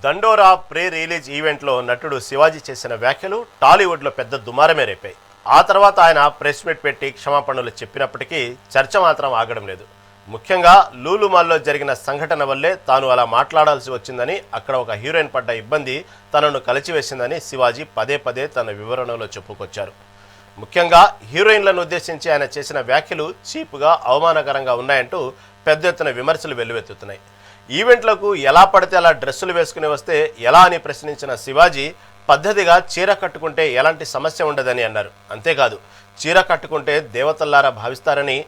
దండోరా pre release ఈవెంట్లో నటుడు శివాజీ చేసిన వ్యాఖ్యలు టాలీవుడ్లో పెద్ద దుమారమే రేపాయి. ఆ తర్వాత ఆయన ప్రెస్ మీట్ పెట్టి క్షమాపణలు చెప్పినప్పటికీ చర్చ మాత్రం ఆగడం లేదు. ముఖ్యంగా లూలు మాల్లో జరిగిన సంఘటన వల్లే తాను అలా మాట్లాడాల్సి వచ్చిందని, అక్కడ ఒక హీరోయిన్ పడ్డ ఇబ్బంది తనను కలిచివేసిందని శివాజీ పదే పదే తన వివరణలో చెప్పుకొచ్చారు. ముఖ్యంగా హీరోయిన్లను ఉద్దేశించి ఆయన చేసిన వ్యాఖ్యలు చీపుగా, అవమానకరంగా ఉన్నాయంటూ పెద్ద ఎత్తున విమర్శలు వెల్లువెత్తుతున్నాయి. ఈవెంట్లకు ఎలా పడితే అలా డ్రెస్సులు వేసుకుని వస్తే ఎలా అని ప్రశ్నించిన శివాజీ పద్ధతిగా చీర కట్టుకుంటే ఎలాంటి సమస్య ఉండదని అన్నారు. అంతేకాదు, చీర కట్టుకుంటే దేవతల్లారా భావిస్తారని,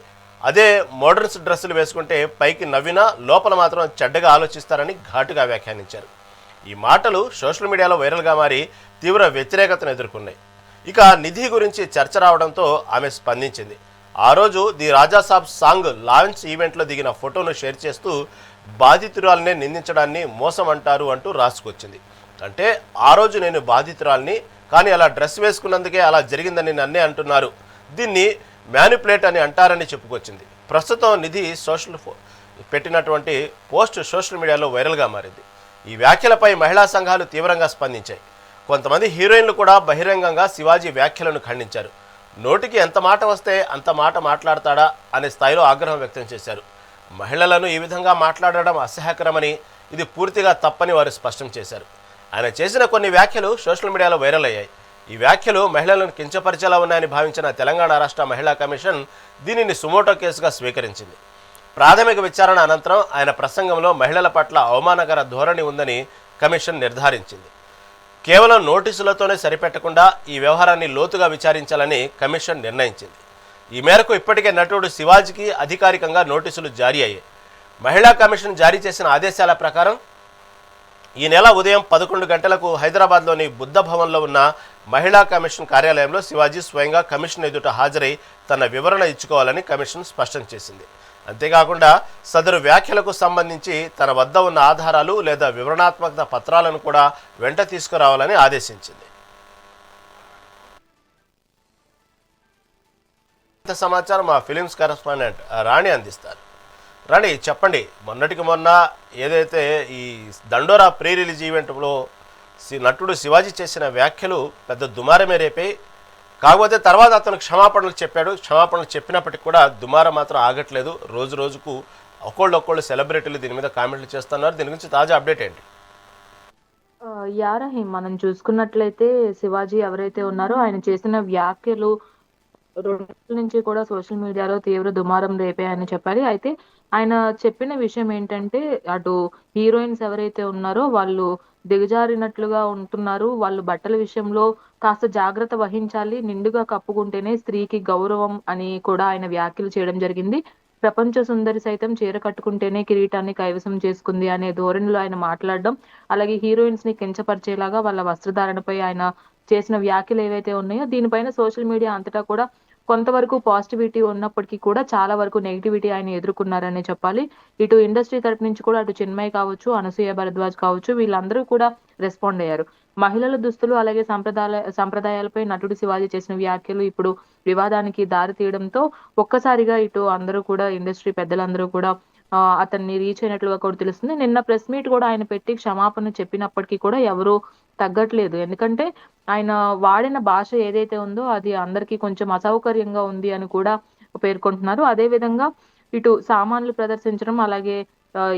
అదే మోడర్న్స్ డ్రెస్సులు వేసుకుంటే పైకి నవ్వినా లోపల మాత్రం చెడ్డగా ఆలోచిస్తారని ఘాటుగా వ్యాఖ్యానించారు. ఈ మాటలు సోషల్ మీడియాలో వైరల్గా మారి తీవ్ర వ్యతిరేకతను ఎదుర్కొన్నాయి. ఇక నిధి గురించి చర్చ రావడంతో ఆమె స్పందించింది. ఆ రోజు ది రాజాసాబ్ సాంగ్ లాంచ్ ఈవెంట్లో దిగిన ఫోటోను షేర్ చేస్తూ బాధితురాలనే నిందించడాన్ని మోసం అంటారు అంటూ రాసుకొచ్చింది. అంటే ఆ రోజు నేను బాధితురాల్ని, కానీ అలా డ్రెస్ వేసుకున్నందుకే అలా జరిగిందని నన్నే అంటున్నారు, దీన్ని మ్యానిపులేట్ అని అంటారని చెప్పుకొచ్చింది. ప్రస్తుతం నిధి పెట్టినటువంటి పోస్ట్ సోషల్ మీడియాలో వైరల్గా మారింది. ఈ వ్యాఖ్యలపై మహిళా సంఘాలు తీవ్రంగా స్పందించాయి. కొంతమంది హీరోయిన్లు కూడా బహిరంగంగా శివాజీ వ్యాఖ్యలను ఖండించారు. నోటికి ఎంత మాట వస్తే అంత మాట మాట్లాడతాడా అనే స్థాయిలో ఆగ్రహం వ్యక్తం చేశారు. మహిళలను ఈ విధంగా మాట్లాడడం అసహ్యకరమని, ఇది పూర్తిగా తప్పని వారు స్పష్టం చేశారు. ఆయన చేసిన కొన్ని వ్యాఖ్యలు సోషల్ మీడియాలో వైరల్ అయ్యాయి. ఈ వ్యాఖ్యలు మహిళలను కించపరిచేలా ఉన్నాయని భావించిన తెలంగాణ రాష్ట్ర మహిళా కమిషన్ దీనిని సుమోటో కేసుగా స్వీకరించింది. ప్రాథమిక విచారణ అనంతరం ఆయన ప్రసంగంలో మహిళల పట్ల అవమానకర ధోరణి ఉందని కమిషన్ నిర్ధారించింది. కేవలం నోటీసులతోనే సరిపెట్టకుండా ఈ వ్యవహారాన్ని లోతుగా విచారించాలని కమిషన్ నిర్ణయించింది. ఈ మేరకు ఇప్పటికే నటుడు శివాజీకి అధికారికంగా నోటీసులు జారీ అయ్యాయి. మహిళా కమిషన్ జారీ చేసిన ఆదేశాల ప్రకారం ఈ నెల ఉదయం 11 గంటలకు హైదరాబాద్లోని బుద్ధ భవన్లో ఉన్న మహిళా కమిషన్ కార్యాలయంలో శివాజీ స్వయంగా కమిషన్ ఎదుట హాజరై తన వివరణ ఇచ్చుకోవాలని కమిషన్ స్పష్టం చేసింది. అంతేకాకుండా సదరు వ్యాఖ్యలకు సంబంధించి తన వద్ద ఉన్న ఆధారాలు లేదా వివరణాత్మక పత్రాలను కూడా వెంట తీసుకురావాలని ఆదేశించింది. ఇంత సమాచారం మా ఫిలిమ్స్ కరెస్పాండెంట్ రాణి అందిస్తారు. రాణి, చెప్పండి, మొన్నటికి మొన్న ఏదైతే ఈ దండోరా ప్రీ రిలీజ్ ఈవెంట్లో నటుడు శివాజీ చేసిన వ్యాఖ్యలు పెద్ద దుమారమే రేపాయి. కాకపోతే తర్వాత అతను క్షమాపణలు చెప్పాడు. క్షమాపణలు చెప్పినప్పటికీ కూడా దుమారం మాత్రం ఆగట్లేదు. రోజు రోజుకు ఒక్కొళ్ళు సెలబ్రిటీలు దీని మీద కామెంట్లు చేస్తున్నారు. దీని గురించి తాజా అప్డేట్ ఏంటి? రహీం, మనం చూసుకున్నట్లయితే శివాజీ ఎవరైతే ఉన్నారో ఆయన చేసిన వ్యాఖ్యలు 2 రోజుల నుంచి కూడా సోషల్ మీడియాలో తీవ్ర దుమారం రేపాయని చెప్పాలి. అయితే ఆయన చెప్పిన విషయం ఏంటంటే, అటు హీరోయిన్స్ ఎవరైతే ఉన్నారో వాళ్ళు దిగజారినట్లుగా ఉంటున్నారు, వాళ్ళు బట్టల విషయంలో కాస్త జాగ్రత్త వహించాలి, నిండుగా కప్పుకుంటేనే స్త్రీకి గౌరవం అని కూడా ఆయన వ్యాఖ్యలు చేయడం జరిగింది. ప్రపంచ సుందరి సైతం చీర కట్టుకుంటేనే కిరీటాన్ని కైవసం చేసుకుంది అనే ధోరణిలో ఆయన మాట్లాడడం, అలాగే హీరోయిన్స్ ని కించపరిచేలాగా వాళ్ళ వస్త్రధారణపై ఆయన చేసిన వ్యాఖ్యలు ఏవైతే ఉన్నాయో దీనిపైన సోషల్ మీడియా అంతటా కూడా కొంతవరకు పాజిటివిటీ ఉన్నప్పటికీ కూడా చాలా వరకు నెగిటివిటీ ఆయన ఎదుర్కొన్నారనే చెప్పాలి. ఇటు ఇండస్ట్రీ తరపు నుంచి కూడా అటు చిన్మయి కావచ్చు, అనసూయ భరద్వాజ్ కావచ్చు, వీళ్ళందరూ కూడా రెస్పాండ్ అయ్యారు. మహిళల దుస్తులు అలాగే సంప్రదాయాలపై నటుడు శివాజీ చేసిన వ్యాఖ్యలు ఇప్పుడు వివాదానికి దారి తీయడంతో ఒక్కసారిగా ఇటు అందరూ కూడా ఇండస్ట్రీ పెద్దలందరూ కూడా అతన్ని రీచ్ అయినట్లుగా కూడా తెలుస్తుంది. నిన్న ప్రెస్ మీట్ కూడా ఆయన పెట్టి క్షమాపణ చెప్పినప్పటికీ కూడా ఎవరు తగ్గట్లేదు. ఎందుకంటే ఆయన వాడిన భాష ఏదైతే ఉందో అది అందరికీ కొంచెం అసౌకర్యంగా ఉంది అని కూడా పేర్కొంటున్నారు. అదే విధంగా ఇటు సామాన్లు ప్రదర్శించడం, అలాగే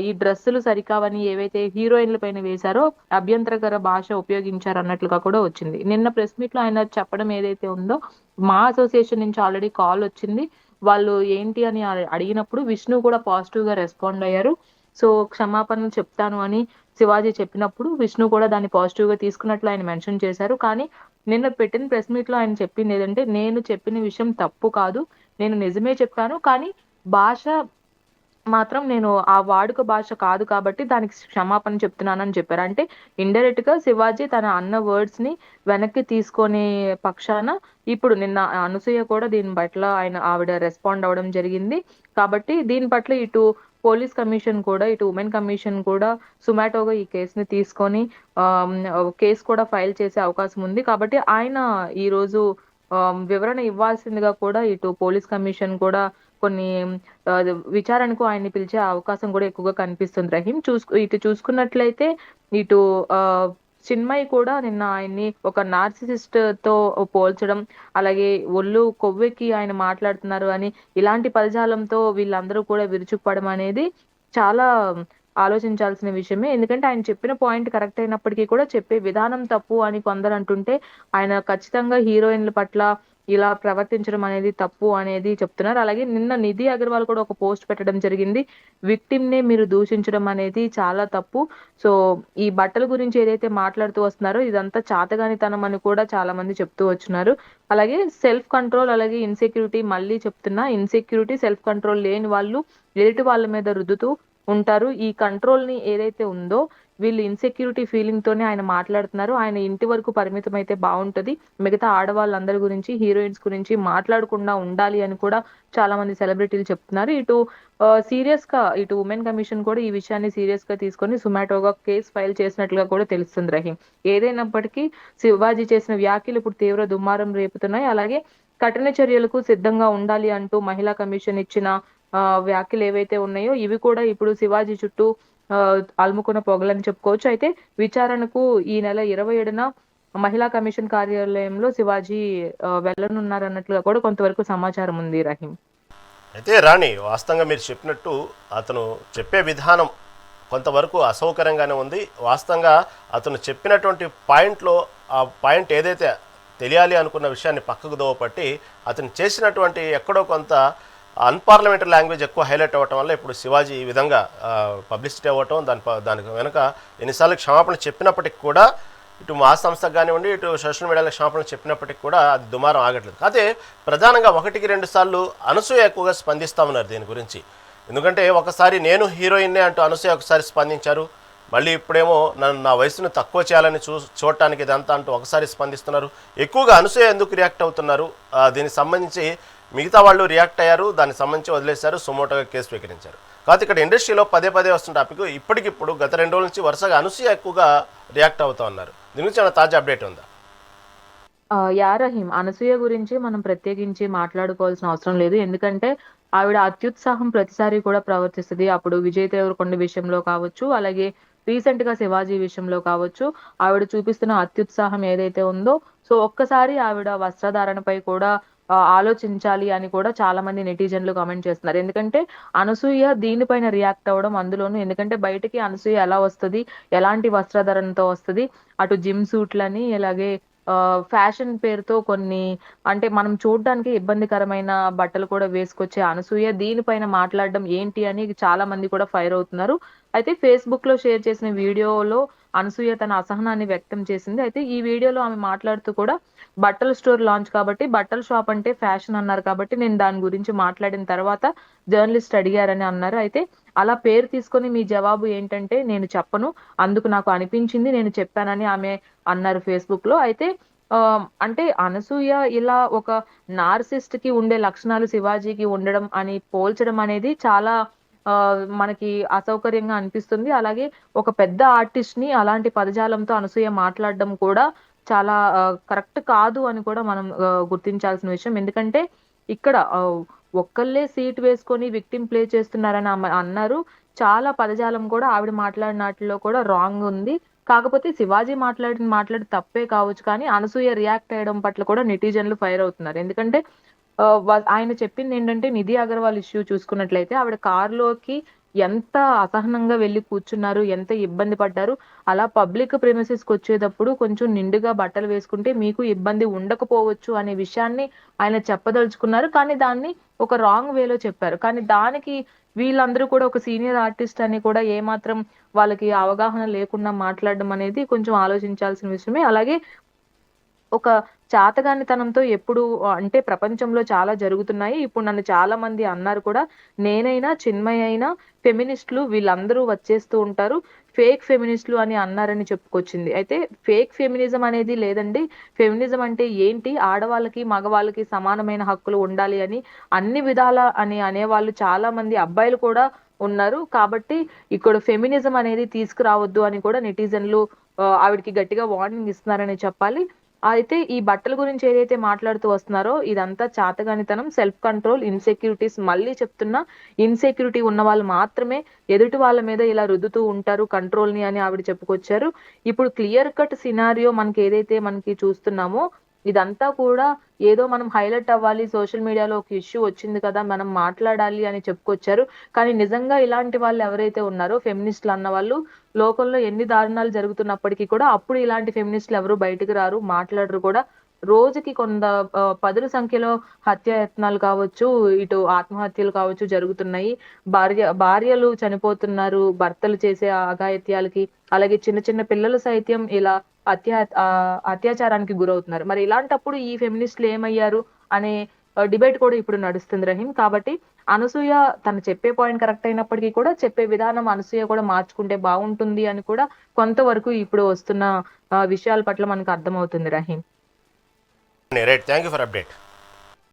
ఈ డ్రెస్సులు సరికావని ఏవైతే హీరోయిన్ల పైన వేశారో అభ్యంతరకర భాష ఉపయోగించారు అన్నట్లుగా కూడా వచ్చింది. నిన్న ప్రెస్ మీట్ లో ఆయన చెప్పడం ఏదైతే ఉందో, మా అసోసియేషన్ నుంచి ఆల్రెడీ కాల్ వచ్చింది, వాళ్ళు ఏంటి అని అడిగినప్పుడు విష్ణు కూడా పాజిటివ్ గా రెస్పాండ్ అయ్యారు. సో క్షమాపణలు చెప్తాను అని శివాజీ చెప్పినప్పుడు విష్ణు కూడా దాన్ని పాజిటివ్ గా తీసుకున్నట్లు ఆయన మెన్షన్ చేశారు. కానీ నిన్న పెట్టిన ప్రెస్ మీట్ లో ఆయన చెప్పింది ఏదంటే, నేను చెప్పిన విషయం తప్పు కాదు, నేను నిజమే చెప్పాను, కానీ భాష మాత్రం నేను ఆ వాడుక భాష కాదు కాబట్టి దానికి క్షమాపణ చెప్తున్నానని చెప్పారు. అంటే ఇండైరెక్ట్ గా శివాజీ తన అన్న వర్డ్స్ ని వెనక్కి తీసుకునే పక్షాన ఇప్పుడు నిన్న అనసూయ కూడా దీని పట్ల ఆవిడ రెస్పాండ్ అవ్వడం జరిగింది. కాబట్టి దీని పట్ల ఇటు పోలీస్ కమిషన్ కూడా, ఇటు ఉమెన్ కమిషన్ కూడా సుమాటోగా ఈ కేసుని తీసుకొని కేసు కూడా ఫైల్ చేసే అవకాశం ఉంది. కాబట్టి ఆయన ఈ రోజు వివరణ ఇవ్వాల్సిందిగా కూడా ఇటు పోలీస్ కమిషన్ కూడా కొన్ని విచారణకు ఆయన్ని పిలిచే అవకాశం కూడా ఎక్కువగా కనిపిస్తుంది రహీం. ఇటు చూసుకున్నట్లయితే ఇటు చిన్మయి కూడా నిన్న ఆయన్ని ఒక నార్సిసిస్ట్ తో పోల్చడం, అలాగే ఒళ్ళు కొవ్వెక్కి ఆయన మాట్లాడుతున్నారు అని ఇలాంటి పదజాలంతో వీళ్ళందరూ కూడా విరుచుకుపడడం అనేది చాలా ఆలోచించాల్సిన విషయమే. ఎందుకంటే ఆయన చెప్పిన పాయింట్ కరెక్ట్ అయినప్పటికీ కూడా చెప్పే విధానం తప్పు అని కొందరు అంటుంటే, ఆయన ఖచ్చితంగా హీరోయిన్ల పట్ల ఇలా ప్రవర్తించడం అనేది తప్పు అనేది చెప్తున్నారు. అలాగే నిన్న నిధి అగర్వాల్ కూడా ఒక పోస్ట్ పెట్టడం జరిగింది. విక్టిమ్ నే మీరు దూషించడం అనేది చాలా తప్పు. సో ఈ బట్టల గురించి ఏదైతే మాట్లాడుతూ వస్తున్నారో ఇదంతా చాతగానితనం అని కూడా చాలా మంది చెప్తూ వచ్చున్నారు. అలాగే సెల్ఫ్ కంట్రోల్, అలాగే ఇన్సెక్యూరిటీ, మళ్ళీ చెప్తున్నా, ఇన్సెక్యూరిటీ సెల్ఫ్ కంట్రోల్ లేని వాళ్ళు ఎదుటి వాళ్ళ మీద రుద్దుతూ ఉంటారు. ఈ కంట్రోల్ ని ఏదైతే ఉందో వీళ్ళు ఇన్సెక్యూరిటీ ఫీలింగ్ తోనే ఆయన మాట్లాడుతున్నారు. ఆయన ఇంటి వరకు పరిమితం అయితే బాగుంటది, మిగతా ఆడవాళ్ళందరి గురించి, హీరోయిన్స్ గురించి మాట్లాడకుండా ఉండాలి అని కూడా చాలా మంది సెలబ్రిటీలు చెప్తున్నారు. సీరియస్ గా ఇటు ఉమెన్ కమిషన్ కూడా ఈ విషయాన్ని సీరియస్ గా తీసుకొని సుమాటోగా కేసు ఫైల్ చేసినట్లుగా కూడా తెలుస్తుంది రహీం. ఏదైనప్పటికీ శివాజీ చేసిన వ్యాఖ్యలు ఇప్పుడు తీవ్ర దుమారం రేపుతున్నాయి. అలాగే కఠిన చర్యలకు సిద్ధంగా ఉండాలి అంటూ మహిళా కమిషన్ ఇచ్చిన వ్యాఖ్యలు ఏవైతే ఉన్నాయో ఇవి కూడా ఇప్పుడు శివాజీ చుట్టూ అలుముకున్న పొగలని చెప్పుకోవచ్చు. అయితే విచారణకు ఈ నెల 27న మహిళా కమిషన్ కార్యాలయంలో శివాజీ వెళ్ళనున్నారన్నట్లుగా కూడా కొంతవరకు సమాచారం ఉంది రహీం. అయితే రాణి, వాస్తవంగా మీరు చెప్పినట్టు అతను చెప్పే విధానం కొంతవరకు అసౌకర్యంగానే ఉంది. వాస్తవంగా అతను చెప్పినటువంటి పాయింట్లో ఆ పాయింట్ ఏదైతే తెలియాలి అనుకున్న విషయాన్ని పక్కకు దోవపట్టి అతను చేసినటువంటి ఎక్కడో కొంత అన్పార్లమెంటరీ లాంగ్వేజ్ ఎక్కువ హైలైట్ అవ్వటం వల్ల ఇప్పుడు శివాజీ ఈ విధంగా పబ్లిసిటీ అవ్వటం, దానికి వెనుక ఎన్నిసార్లు క్షమాపణ చెప్పినప్పటికి కూడా ఇటు మా సంస్థకు కానివ్వండి, ఇటు సోషల్ మీడియాలో క్షమాపణ చెప్పినప్పటికి కూడా అది దుమారం ఆగట్లేదు. అయితే ప్రధానంగా 1-2 సార్లు అనసూయ ఎక్కువగా స్పందిస్తూ ఉన్నారు దీని గురించి. ఎందుకంటే ఒకసారి నేను హీరోయిన్నే అంటూ అనసూయ ఒకసారి స్పందించారు, మళ్ళీ ఇప్పుడేమో నా వయసును తక్కువ చేయాలని చూడటానికి ఇదంతా అంటూ ఒకసారి స్పందిస్తున్నారు. ఎక్కువగా అనసూయ ఎందుకు రియాక్ట్ అవుతున్నారు, దీనికి సంబంధించి మిగతా వాళ్ళు రియాక్ట్ అయ్యారు, దానికి సంబంధించి వదిలేశారు, సుమోటోగా కేసు స్వీకరించారు. కాబట్టి ఇక్కడ ఇండస్ట్రీలో పదే వస్తున్న టాపిక్ ఇప్పటికిప్పుడు గత 2 రోజుల నుంచి వరుసగా అనసూయ ఎక్కువగా రియాక్ట్ అవుతూ ఉన్నారు. దీని గురించి ఏమైనా తాజా అప్డేట్ ఉందా? రహీం, అనసూయ గురించి మనం ప్రత్యేకించి మాట్లాడుకోవాల్సిన అవసరం లేదు. ఎందుకంటే ఆవిడ అత్యుత్సాహం ప్రతిసారి కూడా ప్రవర్తిస్తుంది. అప్పుడు విజయ్ దేవరకొండ విషయంలో కావచ్చు, అలాగే రీసెంట్ గా శివాజీ విషయంలో కావచ్చు, ఆవిడ చూపిస్తున్న అత్యుత్సాహం ఏదైతే ఉందో, సో ఒక్కసారి ఆవిడ వస్త్రధారణపై కూడా ఆలోచించాలి అని కూడా చాలా మంది నెటిజన్లు కామెంట్ చేస్తున్నారు. ఎందుకంటే అనసూయ దీనిపైన రియాక్ట్ అవ్వడం, అందులోనూ ఎందుకంటే బయటికి అనసూయ ఎలా వస్తుంది, ఎలాంటి వస్త్రధారణతో వస్తుంది, అటు జిమ్ సూట్లని, అలాగే ఫ్యాషన్ పేరుతో కొన్ని, అంటే మనం చూడడానికి ఇబ్బందికరమైన బట్టలు కూడా వేసుకొచ్చే అనసూయ దీనిపైన మాట్లాడడం ఏంటి అని చాలా మంది కూడా ఫైర్ అవుతున్నారు. అయితే ఫేస్బుక్ లో షేర్ చేసిన వీడియోలో అనసూయ తన అసహనాన్ని వ్యక్తం చేసింది. అయితే ఈ వీడియోలో ఆమె మాట్లాడుతూ కూడా బట్టల స్టోర్ లాంచ్ కాబట్టి, బట్టల షాప్ అంటే ఫ్యాషన్ అన్నారు కాబట్టి నేను దాని గురించి మాట్లాడిన తర్వాత జర్నలిస్ట్ అడిగారని అన్నారు. అయితే అలా పేరు తీసుకొని మీ జవాబు ఏంటంటే నేను చెప్పను, అందుకు నాకు అనిపించింది నేను చెప్పానని ఆమె అన్నారు ఫేస్బుక్ లో. అయితే అంటే అనసూయ ఇలా ఒక నార్సిస్ట్ కి ఉండే లక్షణాలు శివాజీకి ఉండడం అని పోల్చడం అనేది చాలా మనకి అసౌకర్యంగా అనిపిస్తుంది. అలాగే ఒక పెద్ద ఆర్టిస్ట్ ని అలాంటి పదజాలంతో అనసూయ మాట్లాడడం కూడా చాలా కరెక్ట్ కాదు అని కూడా మనం గుర్తించాల్సిన విషయం. ఎందుకంటే ఇక్కడ ఒక్కళ్ళే సీట్ వేసుకొని విక్టిమ్ ప్లే చేస్తున్నారని అన్నారు. చాలా పదజాలం కూడా ఆవిడ మాట్లాడిన వాటిలో కూడా రాంగ్ ఉంది. కాకపోతే శివాజీ మాట్లాడి తప్పే కావచ్చు, కానీ అనసూయ రియాక్ట్ అయ్యడం పట్ల కూడా నెటిజన్లు ఫైర్ అవుతున్నారు. ఎందుకంటే ఆయన చెప్పింది ఏంటంటే నిధి అగర్వాల్ ఇష్యూ చూసుకున్నట్లయితే ఆవిడ కారులోకి ఎంత అసహనంగా వెళ్ళి కూర్చున్నారు, ఎంత ఇబ్బంది పడ్డారు. అలా పబ్లిక్ ప్రెమిసెస్ కి వచ్చేటప్పుడు కొంచెం నిండుగా బట్టలు వేసుకుంటే మీకు ఇబ్బంది ఉండకపోవచ్చు అనే విషయాన్ని ఆయన చెప్పదలుచుకున్నారు. కానీ దాన్ని ఒక రాంగ్ వేలో చెప్పారు. కానీ దానికి వీళ్ళందరూ కూడా ఒక సీనియర్ ఆర్టిస్ట్ అని కూడా ఏమాత్రం వాళ్ళకి అవగాహన లేకుండా మాట్లాడడం అనేది కొంచెం ఆలోచించాల్సిన విషయమే. అలాగే ఒక చాతగానితనంతో ఎప్పుడు అంటే ప్రపంచంలో చాలా జరుగుతున్నాయి. ఇప్పుడు నన్ను చాలా మంది అన్నారు కూడా, నేనైనా చిన్మయి అయినా ఫెమినిస్టులు వీళ్ళందరూ వచ్చేస్తూ ఉంటారు, ఫేక్ ఫెమినిస్టులు అని అన్నారని చెప్పుకొచ్చింది. అయితే ఫేక్ ఫెమినిజం అనేది లేదండి. ఫెమినిజం అంటే ఏంటి, ఆడవాళ్ళకి మగవాళ్ళకి సమానమైన హక్కులు ఉండాలి అని అన్ని విధాల అని అనేవాళ్ళు చాలా మంది అబ్బాయిలు కూడా ఉన్నారు. కాబట్టి ఇక్కడ ఫెమినిజం అనేది తీసుకురావద్దు అని కూడా నెటిజన్లు ఆవిడకి గట్టిగా వార్నింగ్ ఇస్తున్నారని చెప్పాలి. అయితే ఈ బట్టల గురించి ఏదైతే మాట్లాడుతూ వస్తున్నారో ఇదంతా చాతగానితనం, సెల్ఫ్ కంట్రోల్, ఇన్సెక్యూరిటీస్. మళ్ళీ చెప్తున్నా, ఇన్సెక్యూరిటీ ఉన్న వాళ్ళు మాత్రమే ఎదుటి వాళ్ళ మీద ఇలా రుద్దుతూ ఉంటారు కంట్రోల్ ని అని ఆవిడ చెప్పుకొచ్చారు. ఇప్పుడు క్లియర్ కట్ సినారియో మనకి ఏదైతే మనకి చూస్తున్నామో ఇదంతా కూడా ఏదో మనం హైలైట్ అవ్వాలి, సోషల్ మీడియాలో ఒక ఇష్యూ వచ్చింది కదా మనం మాట్లాడాలి అని చెప్పుకొచ్చారు. కానీ నిజంగా ఇలాంటి వాళ్ళు ఎవరైతే ఉన్నారో ఫెమినిస్టులు అన్న వాళ్ళు లోకంలో ఎన్ని దారుణాలు జరుగుతున్నప్పటికీ కూడా అప్పుడు ఇలాంటి ఫెమినిస్టులు ఎవరు బయటకు రారు, మాట్లాడరు కూడా. రోజుకి కొంత పదుల సంఖ్యలో హత్యాయత్నాలు కావచ్చు, ఇటు ఆత్మహత్యలు కావచ్చు జరుగుతున్నాయి. భార్యలు చనిపోతున్నారు భర్తలు చేసే అఘాయిత్యాలకి. అలాగే చిన్న చిన్న పిల్లలు సైతం ఇలా అత్యాచారానికి గురవుతున్నారు. మరి ఇలాంటప్పుడు ఈ ఫెమినిస్టులు ఏమయ్యారు అనే డిబేట్ కూడా ఇప్పుడు నడుస్తుంది రహీం. కాబట్టి అనసూయ తను చెప్పే పాయింట్ కరెక్ట్ అయినప్పటికీ కూడా చెప్పే విధానం అనసూయ కూడా మార్చుకుంటే బాగుంటుంది అని కూడా కొంతవరకు ఇప్పుడు వస్తున్న విషయాల పట్ల మనకు అర్థమవుతుంది Rahim. Right, thank you for update.